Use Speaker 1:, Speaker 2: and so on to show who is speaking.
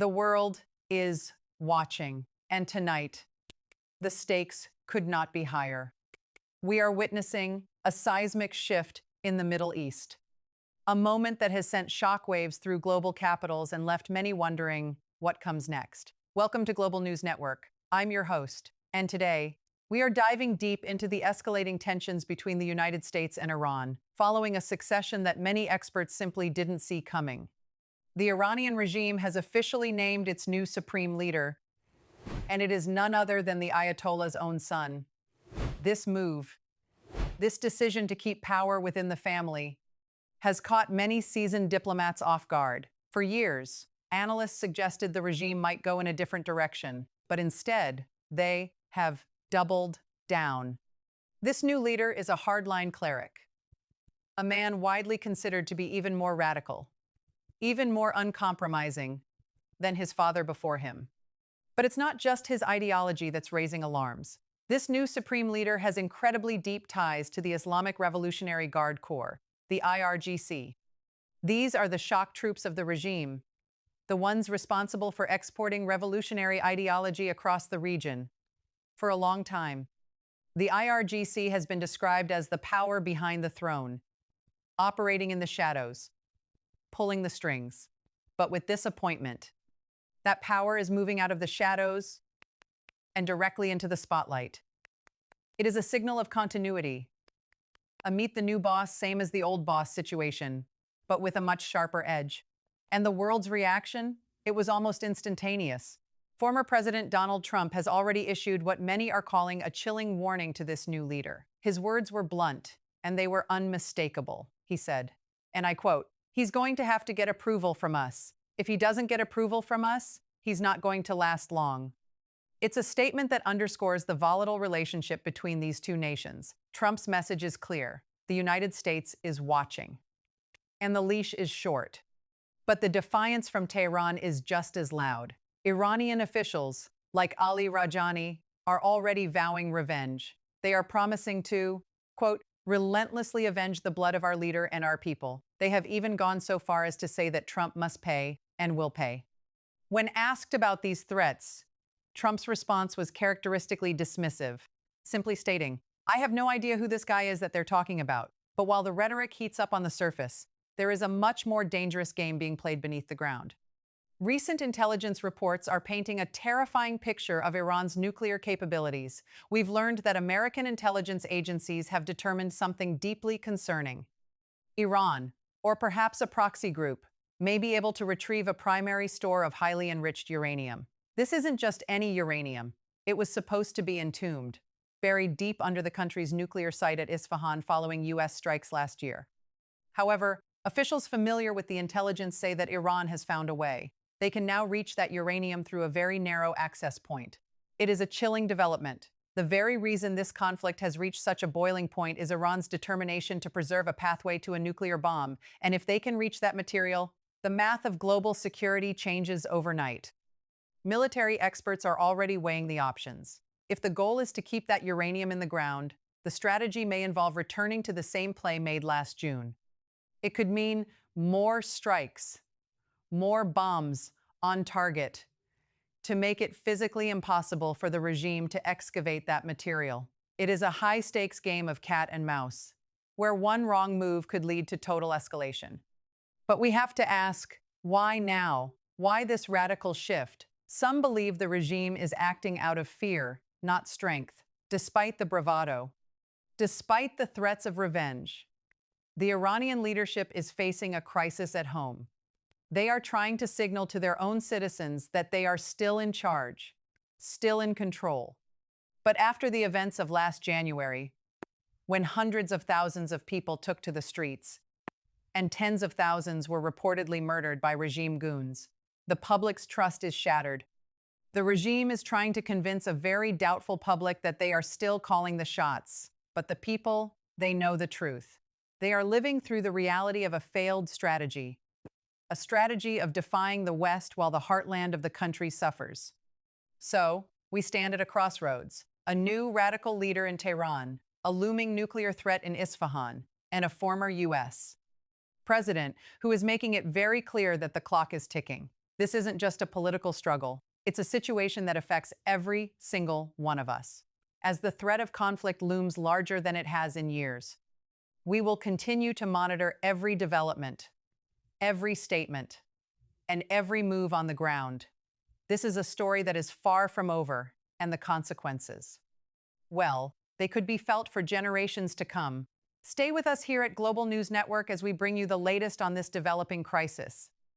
Speaker 1: The world is watching, and tonight, the stakes could not be higher. We are witnessing a seismic shift in the Middle East, a moment that has sent shockwaves through global capitals and left many wondering what comes next. Welcome to Global News Network. I'm your host, and today, we are diving deep into the escalating tensions between the United States and Iran, following a succession that many experts simply didn't see coming. The Iranian regime has officially named its new supreme leader, and it is none other than the Ayatollah's own son. This move, this decision to keep power within the family, has caught many seasoned diplomats off guard. For years, analysts suggested the regime might go in a different direction, but instead, they have doubled down. This new leader is a hardline cleric, a man widely considered to be even more radical, even more uncompromising than his father before him. But it's not just his ideology that's raising alarms. This new supreme leader has incredibly deep ties to the Islamic Revolutionary Guard Corps, the IRGC. These are the shock troops of the regime, the ones responsible for exporting revolutionary ideology across the region. For a long time, the IRGC has been described as the power behind the throne, operating in the shadows, pulling the strings. But with this appointment, that power is moving out of the shadows and directly into the spotlight. It is a signal of continuity, a meet the new boss, same as the old boss situation, but with a much sharper edge. And the world's reaction? It was almost instantaneous. Former President Donald Trump has already issued what many are calling a chilling warning to this new leader. His words were blunt, and they were unmistakable. He said, and I quote, "He's going to have to get approval from us. If he doesn't get approval from us, he's not going to last long." It's a statement that underscores the volatile relationship between these two nations. Trump's message is clear. The United States is watching, and the leash is short. But the defiance from Tehran is just as loud. Iranian officials, like Ali Rajani, are already vowing revenge. They are promising to, quote, relentlessly avenge the blood of our leader and our people. They have even gone so far as to say that Trump must pay and will pay. When asked about these threats, Trump's response was characteristically dismissive, simply stating, "I have no idea who this guy is that they're talking about." But while the rhetoric heats up on the surface, there is a much more dangerous game being played beneath the ground. Recent intelligence reports are painting a terrifying picture of Iran's nuclear capabilities. We've learned that American intelligence agencies have determined something deeply concerning. Iran, or perhaps a proxy group, may be able to retrieve a primary store of highly enriched uranium. This isn't just any uranium. It was supposed to be entombed, buried deep under the country's nuclear site at Isfahan following U.S. strikes last year. However, officials familiar with the intelligence say that Iran has found a way. They can now reach that uranium through a very narrow access point. It is a chilling development. The very reason this conflict has reached such a boiling point is Iran's determination to preserve a pathway to a nuclear bomb. And if they can reach that material, the math of global security changes overnight. Military experts are already weighing the options. If the goal is to keep that uranium in the ground, the strategy may involve returning to the same play made last June. It could mean more strikes, more bombs on target, to make it physically impossible for the regime to excavate that material. It is a high-stakes game of cat and mouse, where one wrong move could lead to total escalation. But we have to ask, why now? Why this radical shift? Some believe the regime is acting out of fear, not strength. Despite the bravado, despite the threats of revenge, the Iranian leadership is facing a crisis at home. They are trying to signal to their own citizens that they are still in charge, still in control. But after the events of last January, when hundreds of thousands of people took to the streets and tens of thousands were reportedly murdered by regime goons, the public's trust is shattered. The regime is trying to convince a very doubtful public that they are still calling the shots. But the people, they know the truth. They are living through the reality of a failed strategy, a strategy of defying the West while the heartland of the country suffers. So, we stand at a crossroads, a new radical leader in Tehran, a looming nuclear threat in Isfahan, and a former U.S. president who is making it very clear that the clock is ticking. This isn't just a political struggle. It's a situation that affects every single one of us. As the threat of conflict looms larger than it has in years, we will continue to monitor every development, every statement, and every move on the ground. This is a story that is far from over, and the consequences, well, they could be felt for generations to come. Stay with us here at Global News Network as we bring you the latest on this developing crisis.